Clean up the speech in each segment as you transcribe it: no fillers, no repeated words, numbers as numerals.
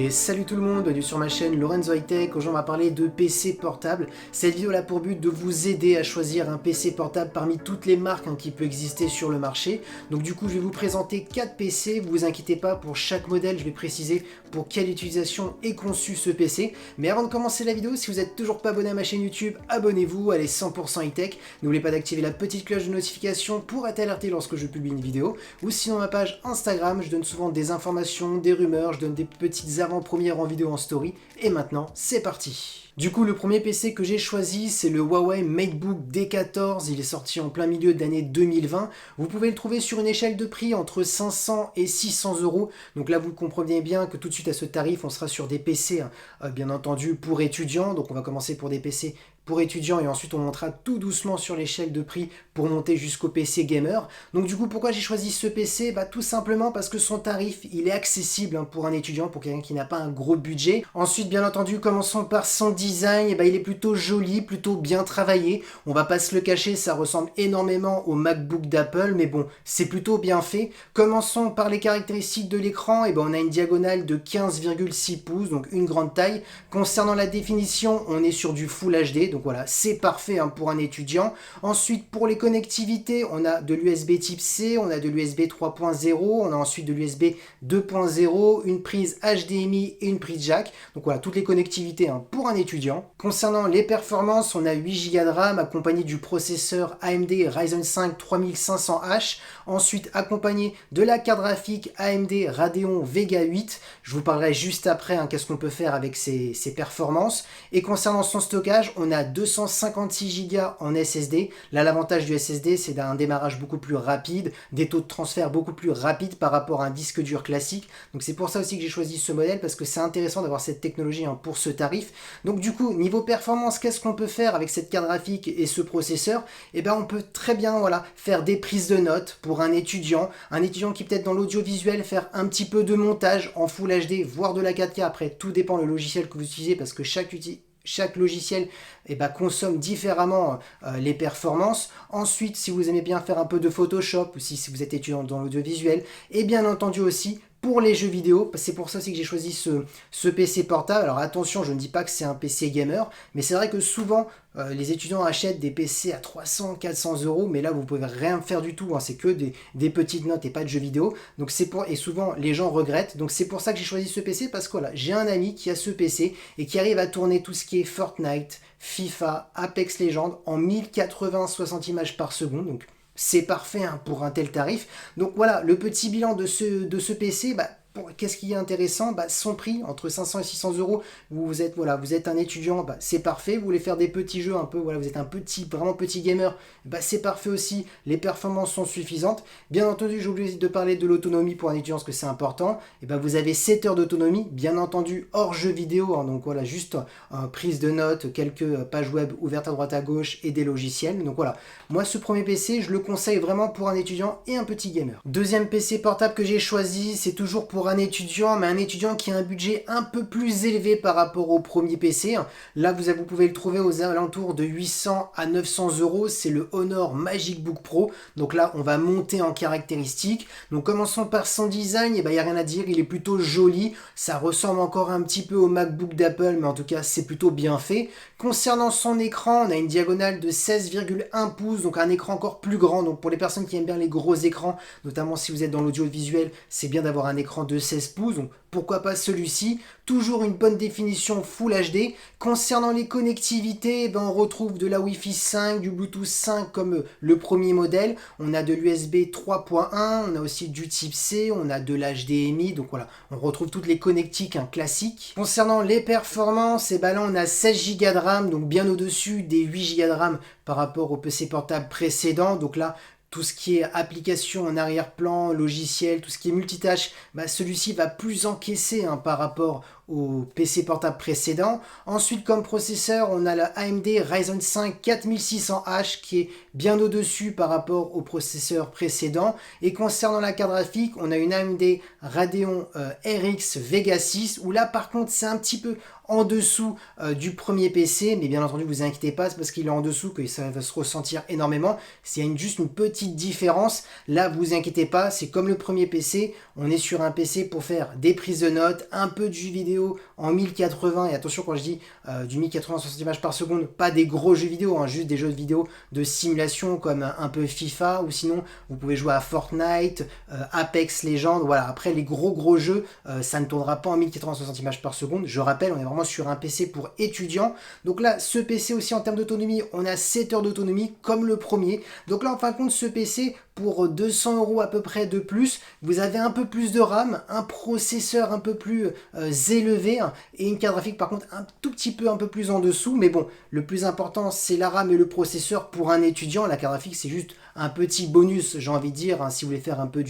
Et salut tout le monde, bienvenue sur ma chaîne Lorenzo High Tech. Aujourd'hui on va parler de PC portable. Cette vidéo a pour but de vous aider à choisir un PC portable parmi toutes les marques qui peuvent exister sur le marché. Donc du coup je vais vous présenter 4 PC, vous inquiétez pas, pour chaque modèle je vais préciser pour quelle utilisation est conçu ce PC. Mais avant de commencer la vidéo, si vous n'êtes toujours pas abonné à ma chaîne YouTube, abonnez-vous, elle est 100% high tech. N'oubliez pas d'activer la petite cloche de notification pour être alerté lorsque je publie une vidéo. Ou sinon ma page Instagram, je donne souvent des informations, des rumeurs, je donne des petites avant-premières en vidéo en story. Et maintenant, c'est parti. Du coup, le premier PC que j'ai choisi, c'est le Huawei MateBook D14. Il est sorti en plein milieu d'année 2020. Vous pouvez le trouver sur une échelle de prix entre 500 et 600 euros. Donc là, vous comprenez bien que tout de suite à ce tarif, on sera sur des PC, bien entendu, pour étudiants. Donc on va commencer pour des PC pour étudiants et ensuite on montera tout doucement sur l'échelle de prix pour monter jusqu'au PC gamer. Donc du coup, pourquoi j'ai choisi ce PC? Tout simplement parce que son tarif, il est accessible pour un étudiant, pour quelqu'un qui n'a pas un gros budget. Ensuite, bien entendu, commençons par son design. Il est plutôt joli, plutôt bien travaillé. On va pas se le cacher, ça ressemble énormément au MacBook d'Apple, mais bon, c'est plutôt bien fait. Commençons par les caractéristiques de l'écran. On a une diagonale de 15,6 pouces, donc une grande taille. Concernant la définition, on est sur du Full HD, donc voilà, c'est parfait pour un étudiant. Ensuite, pour les connectivités, on a de l'USB type C, on a de l'USB 3.0, on a ensuite de l'USB 2.0, une prise HDMI et une prise jack. Donc voilà, toutes les connectivités pour un étudiant. Concernant les performances, on a 8 Go de RAM accompagné du processeur AMD Ryzen 5 3500H. Ensuite, accompagné de la carte graphique AMD Radeon Vega 8. Je vous parlerai juste après qu'est-ce qu'on peut faire avec ces performances. Et concernant son stockage, on a 256 Go en SSD. Là, l'avantage du SSD, c'est d'un démarrage beaucoup plus rapide, des taux de transfert beaucoup plus rapides par rapport à un disque dur classique. Donc c'est pour ça aussi que j'ai choisi ce modèle, parce que c'est intéressant d'avoir cette technologie pour ce tarif. Donc du coup, niveau performance, qu'est-ce qu'on peut faire avec cette carte graphique et ce processeur? On peut très bien faire des prises de notes pour un étudiant qui peut-être dans l'audiovisuel, faire un petit peu de montage en Full HD, voire de la 4K. Après, tout dépend le logiciel que vous utilisez, parce que chaque logiciel consomme différemment les performances. Ensuite, si vous aimez bien faire un peu de Photoshop, ou si vous êtes étudiant dans l'audiovisuel, et bien entendu aussi pour les jeux vidéo, c'est pour ça aussi que j'ai choisi ce PC portable. Alors attention, je ne dis pas que c'est un PC gamer, mais c'est vrai que souvent les étudiants achètent des PC à 300-400 euros, mais là vous pouvez rien faire du tout, c'est que des petites notes et pas de jeux vidéo. Donc et souvent les gens regrettent. Donc c'est pour ça que j'ai choisi ce PC, parce que j'ai un ami qui a ce PC et qui arrive à tourner tout ce qui est Fortnite, FIFA, Apex Legends en 1080 60 images par seconde. Donc c'est parfait pour un tel tarif. Donc voilà, le petit bilan de ce PC, qu'est-ce qui est intéressant? Son prix, entre 500 et 600 euros. Vous êtes un étudiant, c'est parfait. Vous voulez faire des petits jeux vous êtes vraiment petit gamer, c'est parfait aussi. Les performances sont suffisantes. Bien entendu, j'ai oublié de parler de l'autonomie pour un étudiant, parce que c'est important. Vous avez 7 heures d'autonomie, bien entendu, hors jeu vidéo. Donc voilà, juste prise de notes, quelques pages web ouvertes à droite à gauche et des logiciels. Donc voilà, moi ce premier PC, je le conseille vraiment pour un étudiant et un petit gamer. Deuxième PC portable que j'ai choisi, c'est toujours pour un étudiant, mais un étudiant qui a un budget un peu plus élevé par rapport au premier PC. Là, vous pouvez le trouver aux alentours de 800 à 900 euros. C'est le Honor Magic Book Pro. Donc là, on va monter en caractéristiques. Donc commençons par son design. Il n'y a rien à dire, il est plutôt joli. Ça ressemble encore un petit peu au MacBook d'Apple, mais en tout cas, c'est plutôt bien fait. Concernant son écran, on a une diagonale de 16,1 pouces, donc un écran encore plus grand. Donc pour les personnes qui aiment bien les gros écrans, notamment si vous êtes dans l'audiovisuel, c'est bien d'avoir un écran de 16 pouces, donc pourquoi pas celui-ci. Toujours une bonne définition Full HD. Concernant les connectivités, on retrouve de la Wi-Fi 5, du Bluetooth 5 comme le premier modèle. On a de l'USB 3.1, on a aussi du type C, on a de l'HDMI, donc voilà, on retrouve toutes les connectiques classiques. Concernant les performances, là on a 16 Go de RAM, donc bien au-dessus des 8 Go de RAM par rapport au PC portable précédent. Donc là, tout ce qui est application en arrière-plan, logiciel, tout ce qui est multitâche, celui-ci va plus encaisser par rapport au PC portable précédent. Ensuite, comme processeur, on a la AMD Ryzen 5 4600H qui est bien au-dessus par rapport au processeur précédent. Et concernant la carte graphique, on a une AMD Radeon RX Vega 6, où là par contre c'est un petit peu en dessous du premier PC, mais bien entendu vous inquiétez pas, c'est parce qu'il est en dessous que ça va se ressentir énormément. C'est juste une petite différence. Là vous inquiétez pas, c'est comme le premier PC, on est sur un PC pour faire des prises de notes, un peu de jeux vidéo, vidéo en 1080, et attention quand je dis du 1080 60 images par seconde, pas des gros jeux vidéo, hein, juste des jeux vidéo de simulation comme un peu FIFA, ou sinon vous pouvez jouer à Fortnite, Apex Legends, voilà. Après les gros jeux, ça ne tournera pas en 1080 60 images par seconde. Je rappelle, on est vraiment sur un PC pour étudiants. Donc là, ce PC aussi en termes d'autonomie, on a 7 heures d'autonomie comme le premier. Donc là, en fin de compte, ce PC, pour 200 € à peu près de plus, vous avez un peu plus de RAM, un processeur un peu plus élevé, hein, et une carte graphique par contre un tout petit peu un peu plus en dessous. Mais bon, le plus important c'est la RAM et le processeur pour un étudiant. La carte graphique c'est juste un petit bonus, j'ai envie de dire, hein, si vous voulez faire un peu de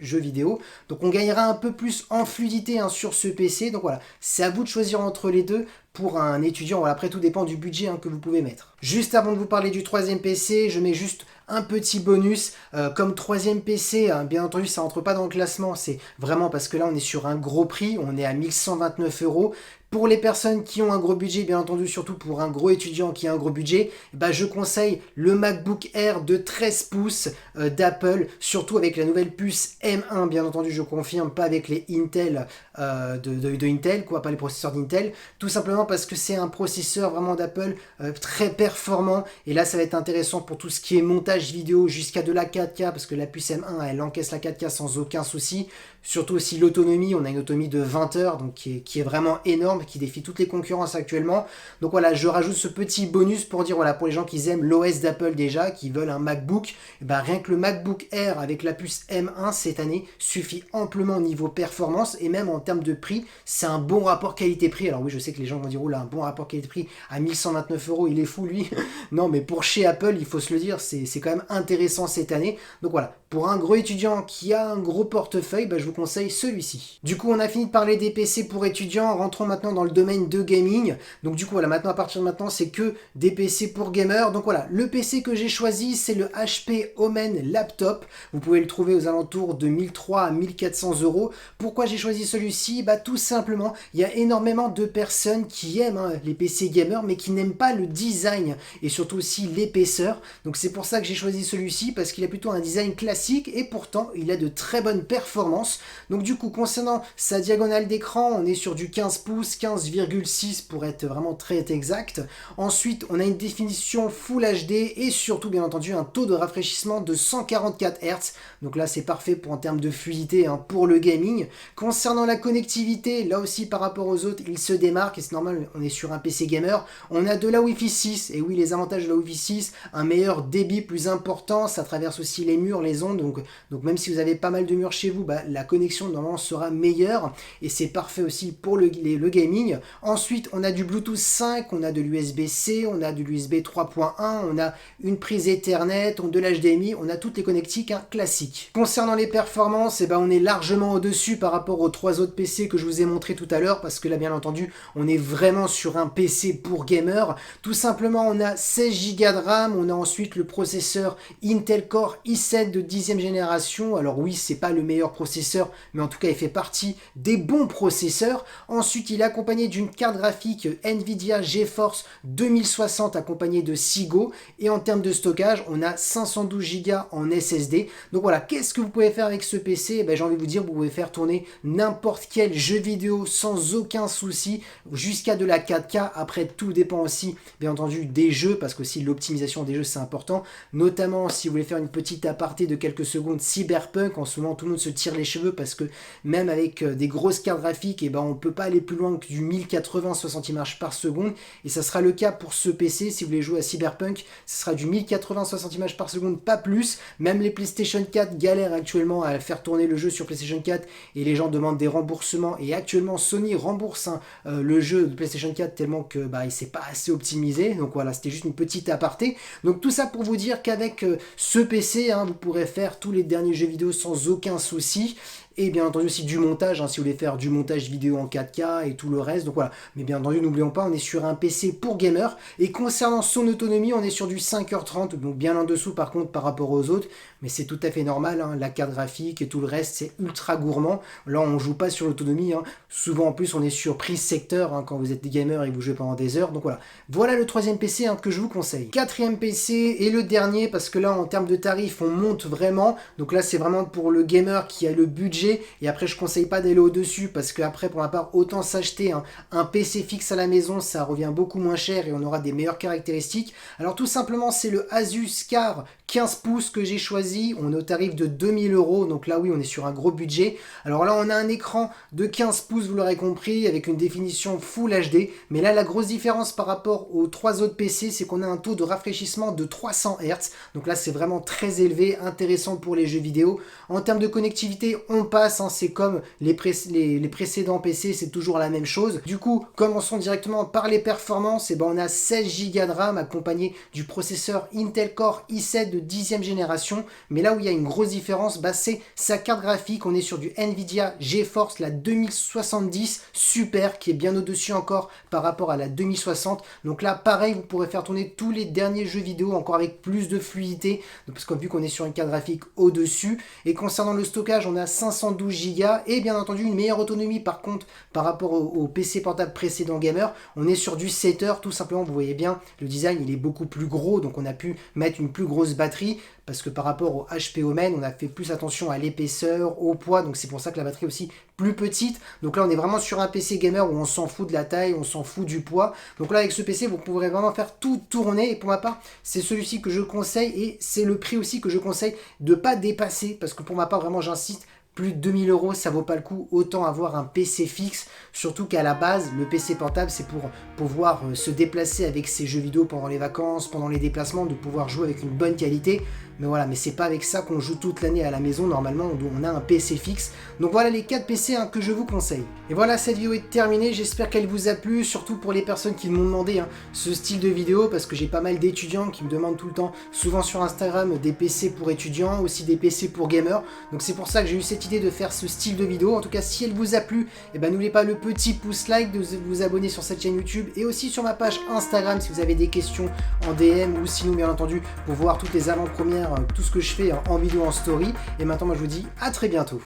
jeu vidéo. Donc on gagnera un peu plus en fluidité, hein, sur ce PC. Donc voilà, c'est à vous de choisir entre les deux. Pour un étudiant, voilà, après tout dépend du budget, hein, que vous pouvez mettre. Juste avant de vous parler du troisième PC, je mets juste un petit bonus. Comme troisième PC, hein, bien entendu ça rentre pas dans le classement, c'est vraiment parce que là on est sur un gros prix, on est à 1129 €. Pour les personnes qui ont un gros budget, bien entendu, surtout pour un gros étudiant qui a un gros budget, bah je conseille le MacBook Air de 13 pouces d'Apple, surtout avec la nouvelle puce M1, bien entendu, je confirme, pas avec les Intel de Intel, quoi, pas les processeurs d'Intel, tout simplement parce que c'est un processeur vraiment d'Apple très performant, et là ça va être intéressant pour tout ce qui est montage vidéo jusqu'à de la 4K, parce que la puce M1, elle encaisse la 4K sans aucun souci. Surtout aussi l'autonomie, on a une autonomie de 20 heures, donc qui est vraiment énorme, qui défie toutes les concurrences actuellement. Donc voilà, je rajoute ce petit bonus pour dire, voilà, pour les gens qui aiment l'OS d'Apple déjà, qui veulent un MacBook, et ben rien que le MacBook Air avec la puce M1 cette année suffit amplement au niveau performance, et même en termes de prix, c'est un bon rapport qualité-prix. Alors oui, je sais que les gens vont dire, oh là, un bon rapport qualité-prix à 1129 €, il est fou lui. Non, mais pour chez Apple, il faut se le dire, c'est quand même intéressant cette année. Donc voilà, pour un gros étudiant qui a un gros portefeuille, bah, je vous conseille celui-ci. Du coup, on a fini de parler des PC pour étudiants, rentrons maintenant dans le domaine de gaming. Donc du coup, voilà, maintenant à partir de maintenant, c'est que des PC pour gamers. Donc voilà, le PC que j'ai choisi, c'est le HP Omen Laptop. Vous pouvez le trouver aux alentours de 1300 à 1400 €. Pourquoi j'ai choisi celui-ci? Bah tout simplement, il y a énormément de personnes qui aiment, hein, les PC gamers, mais qui n'aiment pas le design et surtout aussi l'épaisseur. Donc c'est pour ça que j'ai choisi celui-ci, parce qu'il a plutôt un design classique et pourtant il a de très bonnes performances. Donc du coup, concernant sa diagonale d'écran, on est sur du 15 pouces, 15,6 pour être vraiment très exact. Ensuite, on a une définition Full HD et surtout, bien entendu, un taux de rafraîchissement de 144 Hz. Donc là, c'est parfait pour, en termes de fluidité, hein, pour le gaming. Concernant la connectivité, là aussi, par rapport aux autres, il se démarque et c'est normal, on est sur un PC gamer. On a de la Wi-Fi 6, et oui, les avantages de la Wi-Fi 6, un meilleur débit plus important, ça traverse aussi les murs, les ondes, donc même si vous avez pas mal de murs chez vous, bah, la connexion normalement sera meilleure, et c'est parfait aussi pour le gaming. Ensuite, on a du Bluetooth 5, on a de l'USB-C, on a de l'USB 3.1, on a une prise Ethernet, on a de l'HDMI, on a toutes les connectiques, hein, classiques. Concernant les performances, ben, on est largement au-dessus par rapport aux 3 autres PC que je vous ai montré tout à l'heure, parce que là, bien entendu, on est vraiment sur un PC pour gamer. Tout simplement, on a 16 Go de RAM, on a ensuite le processeur Intel Core i7 de 10e génération. Alors oui, c'est pas le meilleur processeur, mais en tout cas, il fait partie des bons processeurs. Ensuite, il est accompagné d'une carte graphique Nvidia GeForce 2060 accompagnée de 6 Go. Et en termes de stockage, on a 512 Go en SSD. Donc voilà, qu'est-ce que vous pouvez faire avec ce PC? Ben, j'ai envie de vous dire, vous pouvez faire tourner n'importe quel jeu vidéo sans aucun souci, jusqu'à de la 4K. Après, tout dépend aussi, bien entendu, des jeux, parce que si l'optimisation des jeux, c'est important. Notamment, si vous voulez faire une petite aparté de quelques secondes, Cyberpunk, en ce moment, tout le monde se tire les cheveux, parce que même avec des grosses cartes graphiques, et ben, on ne peut pas aller plus loin que du 1080 60 images par seconde, et ça sera le cas pour ce PC. Si vous voulez jouer à Cyberpunk, ce sera du 1080 60 images par seconde, pas plus. Même les PlayStation 4 galèrent actuellement à faire tourner le jeu sur PlayStation 4, et les gens demandent des remboursements, et actuellement Sony rembourse, hein, le jeu de PlayStation 4 tellement que bah, il s'est pas assez optimisé. Donc voilà, c'était juste une petite aparté. Donc tout ça pour vous dire qu'avec ce PC, hein, vous pourrez faire tous les derniers jeux vidéo sans aucun souci. Et bien entendu aussi du montage, hein, si vous voulez faire du montage vidéo en 4K et tout le reste. Donc voilà, mais bien entendu, n'oublions pas, on est sur un PC pour gamer. Et concernant son autonomie, on est sur du 5h30, donc bien en dessous par contre par rapport aux autres. Mais c'est tout à fait normal, hein, la carte graphique et tout le reste, c'est ultra gourmand. Là, on joue pas sur l'autonomie, hein. Souvent en plus, on est sur prise secteur, hein, quand vous êtes des gamers et que vous jouez pendant des heures. Donc voilà, voilà le troisième PC, hein, que je vous conseille. Quatrième PC et le dernier, parce que là, en termes de tarifs, on monte vraiment. Donc là, c'est vraiment pour le gamer qui a le budget budget, et après je conseille pas d'aller au-dessus, parce que après pour ma part, autant s'acheter un PC fixe à la maison, ça revient beaucoup moins cher et on aura des meilleures caractéristiques. Alors tout simplement, c'est le Asus Car 15 pouces que j'ai choisi, on est au tarif de 2000 €, donc là oui on est sur un gros budget. Alors là on a un écran de 15 pouces, vous l'aurez compris, avec une définition Full HD, mais là la grosse différence par rapport aux 3 autres PC, c'est qu'on a un taux de rafraîchissement de 300 Hz, donc là c'est vraiment très élevé, intéressant pour les jeux vidéo. En termes de connectivité, on passe, c'est comme les précédents PC, c'est toujours la même chose. Du coup, commençons directement par les performances, et ben on a 16 Go de RAM accompagné du processeur Intel Core i7 de 10e génération, mais là où il y a une grosse différence, c'est sa carte graphique. On est sur du Nvidia GeForce, la 2070 Super, qui est bien au-dessus encore par rapport à la 2060. Donc là, pareil, vous pourrez faire tourner tous les derniers jeux vidéo encore avec plus de fluidité, parce que vu qu'on est sur une carte graphique au-dessus. Et concernant le stockage, on a 512 Go et bien entendu une meilleure autonomie par contre par rapport au PC portable précédent gamer. On est sur du 7 heures tout simplement, vous voyez bien, le design il est beaucoup plus gros, donc on a pu mettre une plus grosse batterie, parce que par rapport au HP Omen, on a fait plus attention à l'épaisseur, au poids, donc c'est pour ça que la batterie est aussi plus petite. Donc là on est vraiment sur un PC gamer où on s'en fout de la taille, on s'en fout du poids. Donc là avec ce PC vous pourrez vraiment faire tout tourner, et pour ma part c'est celui-ci que je conseille, et c'est le prix aussi que je conseille de pas dépasser, parce que pour ma part vraiment j'insiste, plus de 2000 € ça vaut pas le coup, autant avoir un PC fixe, surtout qu'à la base le PC portable c'est pour pouvoir se déplacer avec ses jeux vidéo pendant les vacances, pendant les déplacements, de pouvoir jouer avec une bonne qualité. Mais voilà, mais c'est pas avec ça qu'on joue toute l'année à la maison, normalement on a un PC fixe. Donc voilà les 4 PC que je vous conseille. Et voilà, cette vidéo est terminée, j'espère qu'elle vous a plu, surtout pour les personnes qui m'ont demandé ce style de vidéo, parce que j'ai pas mal d'étudiants qui me demandent tout le temps, souvent sur Instagram, des PC pour étudiants, aussi des PC pour gamers. Donc c'est pour ça que j'ai eu cette idée de faire ce style de vidéo. En tout cas, si elle vous a plu, n'oubliez pas le petit pouce like, de vous abonner sur cette chaîne YouTube et aussi sur ma page Instagram si vous avez des questions en DM, ou sinon bien entendu pour voir toutes les avant-premières, tout ce que je fais en vidéo, en story. Et maintenant moi je vous dis à très bientôt.